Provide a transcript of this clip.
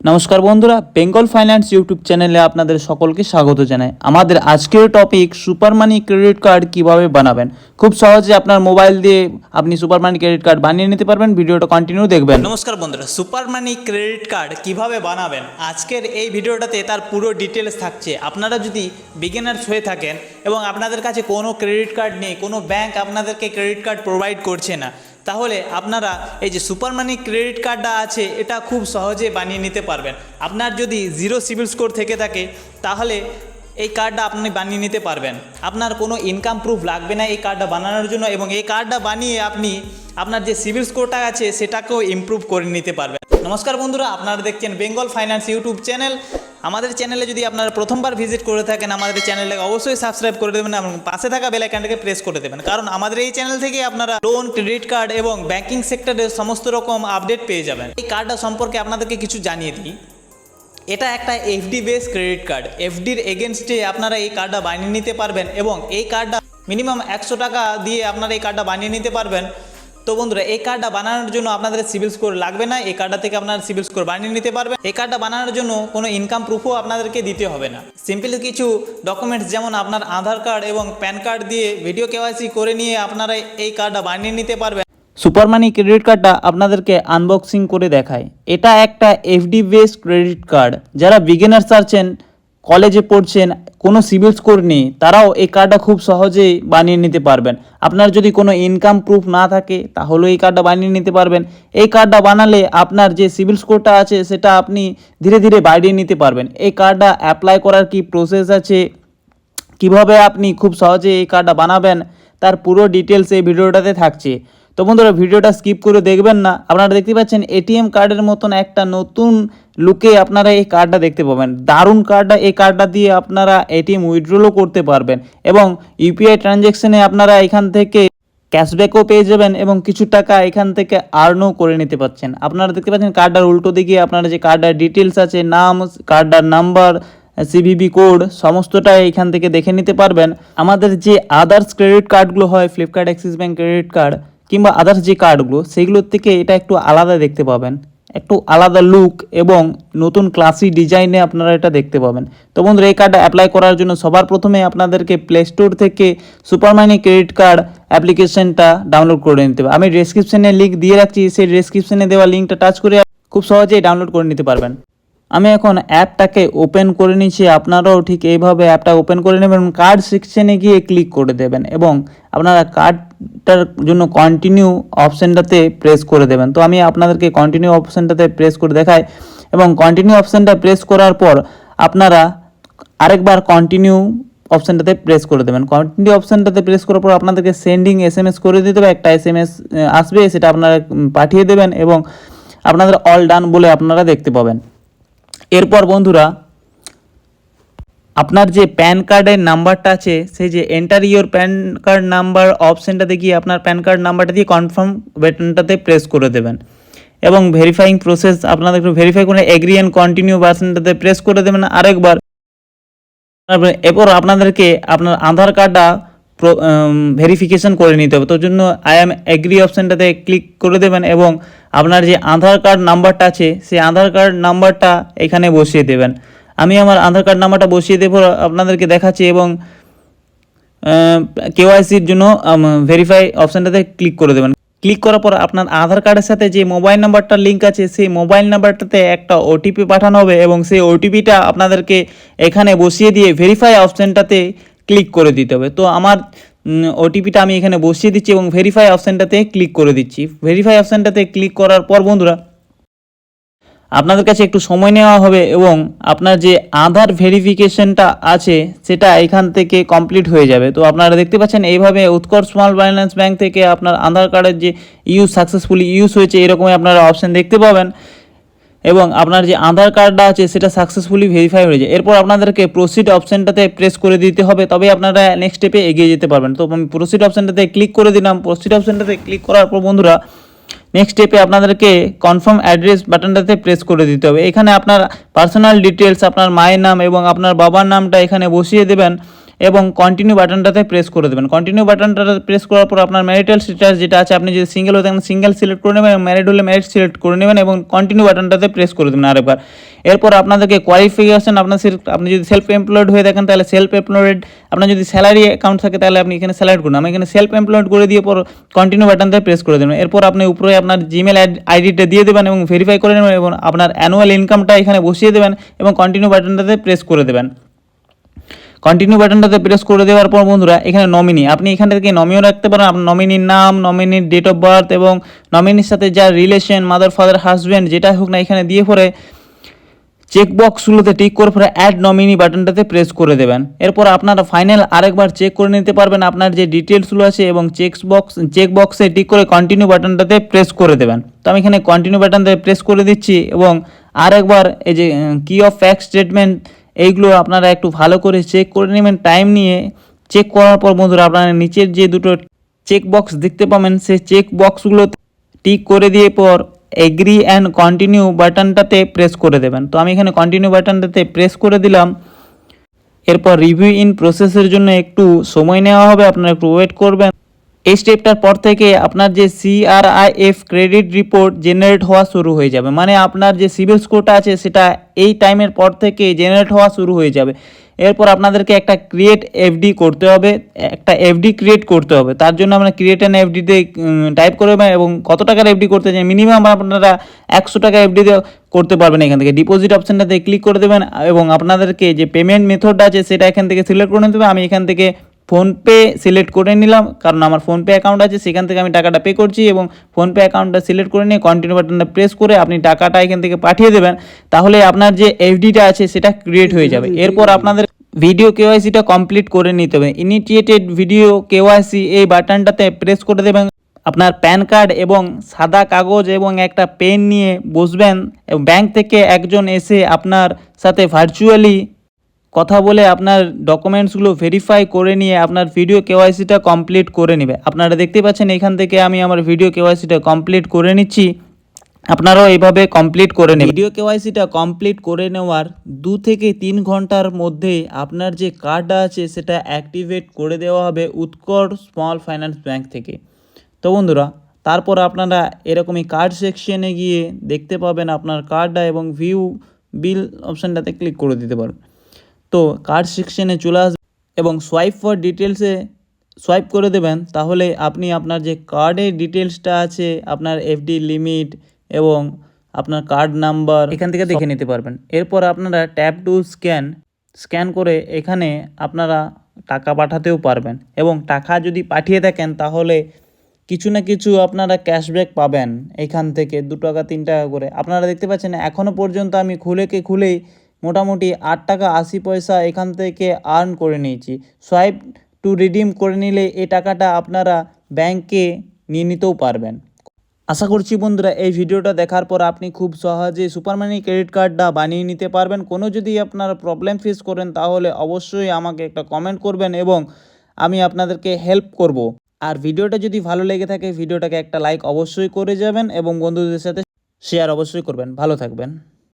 নমস্কার বন্ধুরা, Bengal finance YouTube চ্যানেলে আপনাদের সকলকে স্বাগত জানাই। আমাদের আজকের টপিক সুপার মানি ক্রেডিট কার্ড কিভাবে বানাবেন। খুব সহজে আপনার মোবাইল দিয়ে আপনি সুপার মানি ক্রেডিট কার্ড বানিয়ে নিতে পারবেন। ভিডিওটা কন্টিনিউ দেখবেন। নমস্কার বন্ধুরা, সুপার মানি ক্রেডিট কার্ড কিভাবে বানাবেন আজকের এই ভিডিওটাতে তার পুরো ডিটেলস থাকছে। আপনারা যদি বিগিনার্স হয়ে থাকেন এবং আপনাদের কাছে কোনো ক্রেডিট কার্ড নেই, কোনো ব্যাংক আপনাদেরকে ক্রেডিট কার্ড প্রোভাইড করছে না, তাহলে আপনারা এই যে সুপার মানি ক্রেডিট কার্ডটা আছে এটা খুব সহজে বানিয়ে নিতে পারবেন। আপনার যদি জিরো সিবিল স্কোর থেকে থাকে তাহলে এই কার্ডটা আপনি বানিয়ে নিতে পারবেন। আপনার কোনো ইনকাম প্রুফ লাগবে না এই কার্ডটা বানানোর জন্য, এবং এই কার্ডটা বানিয়ে আপনি আপনার যে সিবিল স্কোরটা আছে সেটাকেও ইমপ্রুভ করে নিতে পারবেন। নমস্কার বন্ধুরা, আপনারা দেখছেন বেঙ্গল ফাইন্যান্স ইউটিউব চ্যানেল। আমাদের চ্যানেলে যদি আপনারা প্রথমবার ভিজিট করে থাকেন, আমাদের চ্যানেলটাকে অবশ্যই সাবস্ক্রাইব করে দেবেন এবং পাশে থাকা বেল আইকনটাকে প্রেস করে দেবেন, কারণ আমাদের এই চ্যানেল থেকে আপনারা লোন, ক্রেডিট কার্ড এবং ব্যাংকিং সেক্টরের সমস্ত রকম আপডেট পেয়ে যাবেন। এই কার্ডটা সম্পর্কে আপনাদেরকে কিছু জানিয়ে দিই। এটা একটা এফডি বেস ক্রেডিট কার্ড। এফডির এগেনস্টে আপনারা এই কার্ডটা বানিয়ে নিতে পারবেন এবং এই কার্ডটা মিনিমাম 100 টাকা দিয়ে আপনারা এই কার্ডটা বানিয়ে নিতে পারবেন। তো বন্ধুরা, এই কার্ডটা বানানোর জন্য আপনাদের সিবিল স্কোর লাগবে না। এই কার্ডটা থেকে আপনারা সিবিল স্কোর বানিয়ে নিতে পারবেন। এই কার্ডটা বানানোর জন্য কোনো ইনকাম প্রুফও আপনাদেরকে দিতে হবে না। সিম্পলি কিছু ডকুমেন্টস যেমন আপনার আধার কার্ড এবং প্যান কার্ড দিয়ে ভিডিও কেওয়াইসি করে নিয়ে আপনারা এই কার্ডটা বানিয়ে নিতে পারবেন। সুপার মানি ক্রেডিট কার্ডটা আপনাদেরকে আনবক্সিং করে দেখায়। এটা একটা এফডি বেস ক্রেডিট কার্ড। যারা বিগিনার্স আছেন, কলেজে পড়ছেন, কোনো সিবিল স্কোর নেই, তারাও এই কার্ডটা খুব সহজেই বানিয়ে নিতে পারবেন। আপনার যদি কোনো ইনকাম প্রুফ না থাকে তাহলেও এই কার্ডটা বানিয়ে নিতে পারবেন। এই কার্ডটা বানালে আপনার যে সিবিল স্কোরটা আছে সেটা আপনি ধীরে ধীরে বাড়িয়ে নিতে পারবেন। এই কার্ডটা অ্যাপ্লাই করার কি প্রসেস আছে, কিভাবে আপনি খুব সহজে এই কার্ডটা বানাবেন, তার পুরো ডিটেলস এই ভিডিওটাতে থাকছে। তো বন্ধুরা, ভিডিওটা স্কিপ করে দেখবেন না। আপনারা দেখতে পাচ্ছেন এটিএম কার্ডের মতন একটা নতুন লুকে আপনারা এই কার্ডটা দেখতে পাবেন। দারুণ কার্ডটা। এই কার্ডটা দিয়ে আপনারা এটিএম উইথড্রলও করতে পারবেন এবং ইউপিআই ট্রানজ্যাকশানে আপনারা এখান থেকে ক্যাশব্যাকও পেয়ে যাবেন এবং কিছু টাকা এখান থেকে আর্নও করে নিতে পারছেন। আপনারা দেখতে পাচ্ছেন কার্ডটার উল্টো দিকে আপনারা যে কার্ডটার ডিটেলস আছে, নাম, কার্ডটার নাম্বার, সিভিভি কোড, সমস্তটাই এখান থেকে দেখে নিতে পারবেন। আমাদের যে আদার্স ক্রেডিট কার্ডগুলো হয়, Flipkart, Axis bank credit card কিংবা আদার্স যে কার্ডগুলো, সেইগুলোর থেকে এটা একটু আলাদা দেখতে পাবেন। একটু আলাদা লুক এবং নতুন ক্লাসি ডিজাইনে আপনারা এটা দেখতে পাবেন। তো বন্ধুরা, এই কার্ডটা অ্যাপ্লাই করার জন্য সবার প্রথমে আপনাদেরকে প্লে স্টোর থেকে সুপার মানি ক্রেডিট কার্ড অ্যাপ্লিকেশনটা ডাউনলোড করে নিতে হবে। আমি ডেসক্রিপশনে লিঙ্ক দিয়ে রাখছি, সেই ডেসক্রিপশনে দেওয়া লিঙ্কটা টাচ করে খুব সহজেই ডাউনলোড করে নিতে পারবেন। আমি এখন অ্যাপটাকে ওপেন করে নিচ্ছি। আপনারাও ঠিক এইভাবে অ্যাপটা ওপেন করে নেবেন, কার্ড সেকশনে গিয়ে ক্লিক করে দেবেন এবং আপনারা কার্ডটার জন্য কন্টিনিউ অপশানটাতে প্রেস করে দেবেন। তো আমি আপনাদেরকে কন্টিনিউ অপশানটাতে প্রেস করে দেখাই এবং কন্টিনিউ অপশানটা প্রেস করার পর আপনারা আরেকবার কন্টিনিউ অপশানটাতে প্রেস করে দেবেন। কন্টিনিউ অপশানটাতে প্রেস করার পর আপনাদেরকে সেন্ডিং এসএমএস করে দিতে হবে। একটা এসএমএস আসবে, সেটা আপনারা পাঠিয়ে দেবেন এবং আপনাদের অল ডান বলে আপনারা দেখতে পাবেন। এরপর বন্ধুরা, আপনার যে প্যান কার্ডের নাম্বারটা আছে, সেই যে enter your PAN card number অপশানটাতে গিয়ে আপনার প্যান কার্ড নাম্বারটা দিয়ে কনফার্ম বাটনটাতে প্রেস করে দেবেন এবং ভেরিফাইং প্রসেস আপনাদের একটু ভেরিফাই করে এগ্রি অ্যান্ড কন্টিনিউ বাটনটাতে প্রেস করে দেবেন আরেকবার। এরপর আপনাদেরকে আপনার আধার কার্ডটা ভেরিফিকেশন করে নিতে হবে। তোর জন্য আই এম এগ্রি অপশানটাতে ক্লিক করে দেবেন এবং আপনার যে আধার কার্ড নাম্বারটা আছে সেই আধার কার্ড নাম্বারটা এখানে বসিয়ে দেবেন। আমি আমার আধার কার্ড নাম্বারটা বসিয়ে দেবো, আপনাদেরকে দেখাচ্ছি এবং কেওয়াইসির জন্য ভেরিফাই অপশানটাতে ক্লিক করে দেবেন। ক্লিক করার পর আপনার আধার কার্ডের সাথে যে মোবাইল নাম্বারটা লিঙ্ক আছে সেই মোবাইল নাম্বারটাতে একটা ওটিপি পাঠানো হবে এবং সেই ওটিপিটা আপনাদেরকে এখানে বসিয়ে দিয়ে ভেরিফাই অপশানটাতে ক্লিক করে দিতে হবে। তো আমার ওটিপিটা আমি এখানে বসিয়ে দিচ্ছি এবং ভেরিফাই অপশানটাতে ক্লিক করে দিচ্ছি। ভেরিফাই অপশানটাতে ক্লিক করার পর বন্ধুরা, আপনাদের কাছে একটু সময় নেওয়া হবে এবং আপনার যে আধার ভেরিফিকেশনটা আছে সেটা এখান থেকে কমপ্লিট হয়ে যাবে। তো আপনারা দেখতে পাচ্ছেন এইভাবে উৎকর্ষ স্মল ফাইন্যান্স ব্যাংক থেকে আপনার আধার কার্ডের যে সাকসেসফুলি ইউজ হয়েছে এরকমই আপনারা অপশান দেখতে পাবেন এবং আপনার যে আধার কার্ডটা আছে সেটা সাকসেসফুলি ভেরিফাই হয়ে যায়। এরপর আপনাদেরকে প্রসিড অপশানটাতে প্রেস করে দিতে হবে, তবে আপনারা নেক্সট স্টেপে এগিয়ে যেতে পারবেন। তো আমি প্রসিড অপশানটাতে ক্লিক করে দিলাম। প্রসিড অপশানটাতে ক্লিক করার পর বন্ধুরা, নেক্সট স্টেপে আপনাদেরকে কনফার্ম অ্যাড্রেস বাটনটাতে প্রেস করে দিতে হবে। এখানে আপনার পার্সোনাল ডিটেলস, আপনার মায়ের নাম এবং আপনার বাবার নামটা এখানে বসিয়ে দেবেন এবং কন্টিনিউ বাটনটাতে প্রেস করে দেবেন। কন্টিনিউ বাটনটাতে প্রেস করার পর আপনার ম্যারিটাল স্ট্যাটাস যেটা আছে, আপনি যদি সিঙ্গেল হয়ে থাকেন সিঙ্গেল সিলেক্ট করে নেবেন, ম্যারিড হলে ম্যারিড সিলেক্ট করে নেবেন এবং কন্টিনিউ বাটনটাতে প্রেস করে দেবেন আরেকবার। এরপর আপনাদেরকে কোয়ালিফিকেশন, আপনি যদি সেলফ এমপ্লয়েড হয়ে থাকেন তাহলে সেলফ এমপ্লয়েড, আপনার যদি স্যালারি অ্যাকাউন্ট থাকে তাহলে আপনি এখানে স্যালারি করুন। আমি এখানে সেলফ এমপ্লয়েড করে দিয়ে পর কন্টিনিউ বাটনটাতে প্রেস করে দেবেন। এরপর আপনি উপরে আপনার জিমেল আইডিটা দিয়ে দেবেন এবং ভেরিফাই করে নেবেন এবং আপনার অ্যানুয়াল ইনকামটা এখানে বসিয়ে দেবেন এবং কন্টিনিউ বাটনটাতে প্রেস করে দেবেন। কন্টিনিউ বাটনটাতে প্রেস করে দেওয়ার পর বন্ধুরা এখানে নমিনি, আপনি এখান থেকে নমিনিও রাখতে পারেন। আপনার নমিনির নাম, নমিনির ডেট অফ বার্থ এবং নমিনির সাথে যার রিলেশন, মাদার ফাদার হাজব্যান্ড যেটা হোক না, এখানে দিয়ে পরে চেকবক্সগুলোতে টিক করে পরে অ্যাড নমিনি বাটনটাতে প্রেস করে দেবেন। এরপর আপনারা ফাইনাল আরেকবার চেক করে নিতে পারবেন আপনার যে ডিটেলসগুলো আছে এবং চেকবক্সে টিক করে কন্টিনিউ বাটনটাতে প্রেস করে দেবেন। তো আমি এখানে কন্টিনিউ বাটনটাতে প্রেস করে দিচ্ছি এবং আরেকবার এই যে কি অফ ফ্যাক্ট স্টেটমেন্ট, এইগুলো আপনারা একটু ভালো করে চেক করে নেবেন টাইম নিয়ে। চেক করার পর বন্ধুরা আপনারা নিচের যে দুটো চেকবক্স দেখতে পাবেন সেই চেকবক্সগুলো টিক করে দিয়ে পর এগ্রি অ্যান্ড কন্টিনিউ বাটনটাতে প্রেস করে দেবেন। তো আমি এখানে কন্টিনিউ বাটনটাতে প্রেস করে দিলাম। এরপর রিভিউ ইন প্রসেসের জন্য একটু সময় নেওয়া হবে, আপনারা একটু ওয়েট করবেন। এই স্টেপটার পর থেকে আপনার যে CRIF ক্রেডিট রিপোর্ট জেনারেট হওয়া শুরু হয়ে যাবে, মানে আপনার যে সিবিল স্কোরটা আছে সেটা এই টাইমের পর থেকে জেনারেট হওয়া শুরু হয়ে যাবে। এরপর আপনাদেরকে একটা ক্রিয়েট এফডি করতে হবে, একটা এফডি ক্রিয়েট করতে হবে। তার জন্য আমরা ক্রিয়েট অ্যান এফডিতে টাইপ করবেন এবং কত টাকার এফডি করতে চান, মিনিমাম আপনারা 100 টাকা এফডিতে করতে পারবেন। এখান থেকে ডিপোজিট অপশানটাতে ক্লিক করে দেবেন এবং আপনাদেরকে যে পেমেন্ট মেথডটা আছে সেটা এখান থেকে সিলেক্ট করে নিতে হবে। আমি এখান থেকে ফোনপে সিলেক্ট করে নিলাম, কারণ আমার ফোনপে অ্যাকাউন্ট আছে, সেখান থেকে আমি টাকাটা পে করছি এবং ফোনপে অ্যাকাউন্টটা সিলেক্ট করে নিয়ে কন্টিনিউ বাটনটা প্রেস করে আপনি টাকাটা এখান থেকে পাঠিয়ে দেবেন। তাহলে আপনার যে এফডিটা আছে সেটা ক্রিয়েট হয়ে যাবে। এরপর আপনাদের ভিডিও কেওয়াইসিটা কমপ্লিট করে নিতে হবে। ইনিশিয়েটেড ভিডিও কেওয়াইসি এই বাটনটাতে প্রেস করে দেবেন। আপনার প্যান কার্ড এবং সাদা কাগজ এবং একটা পেন নিয়ে বসবেন এবং ব্যাংক থেকে একজন এসে আপনার সাথে ভার্চুয়ালি কথা বলে আপনার ডকুমেন্টসগুলো ভেরিফাই করে নিয়ে আপনার ভিডিও কেওয়াইসিটা কমপ্লিট করে নেবে। আপনারা দেখতে পাচ্ছেন এখান থেকে আমি আমার ভিডিও কেওয়াইসিটা কমপ্লিট করে নিচ্ছি, আপনারাও এইভাবে কমপ্লিট করে নেবেন। ভিডিও কেওয়াইসিটা কমপ্লিট করে নেওয়ার 2 থেকে 3 ঘন্টার মধ্যে আপনার যে কার্ডটা আছে সেটা অ্যাক্টিভেট করে দেওয়া হবে উৎকর্ষ স্মল ফাইন্যান্স ব্যাংক থেকে। তো বন্ধুরা তারপর আপনারা এরকমই কার্ড সেকশনে গিয়ে দেখতে পাবেন আপনার কার্ডটা এবং ভিউ বিল অপশানটাতে ক্লিক করে দিতে পারেন। তো কার্ড সেকশনে চলে আসবে এবং সোয়াইপ ফর ডিটেলসে সোয়াইপ করে দেবেন, তাহলে আপনি আপনার যে কার্ডের ডিটেলসটা আছে, আপনার এফডি লিমিট এবং আপনার কার্ড নাম্বার এখান থেকে দেখে নিতে পারবেন। এরপর আপনারা ট্যাপ টু স্ক্যান করে এখানে আপনারা টাকা পাঠাতেও পারবেন এবং টাকা যদি পাঠিয়ে থাকেন তাহলে কিছু না কিছু আপনারা ক্যাশব্যাক পাবেন এখান থেকে 2 টাকা 3 টাকা করে। আপনারা দেখতে পাচ্ছেন এখনও পর্যন্ত আমি খুলেই মোটামুটি 8 টাকা 80 পয়সা এখান থেকে আর্ন করে নিয়েছি। সোয়াইপ টু রিডিম করে নিলে এই টাকাটা আপনারা ব্যাংকে নিয়ে নিতেও পারবেন। আশা করছি বন্ধুরা এই ভিডিওটা দেখার পর আপনি খুব সহজে সুপার মানি ক্রেডিট কার্ডটা বানিয়ে নিতে পারবেন। কোনো যদি আপনারা প্রবলেম ফেস করেন তাহলে অবশ্যই আমাকে একটা কমেন্ট করবেন এবং আমি আপনাদেরকে হেল্প করব। আর ভিডিওটা যদি ভালো লেগে থাকে ভিডিওটাকে একটা লাইক অবশ্যই করে যাবেন এবং বন্ধুদের সাথে শেয়ার অবশ্যই করবেন। ভালো থাকবেন।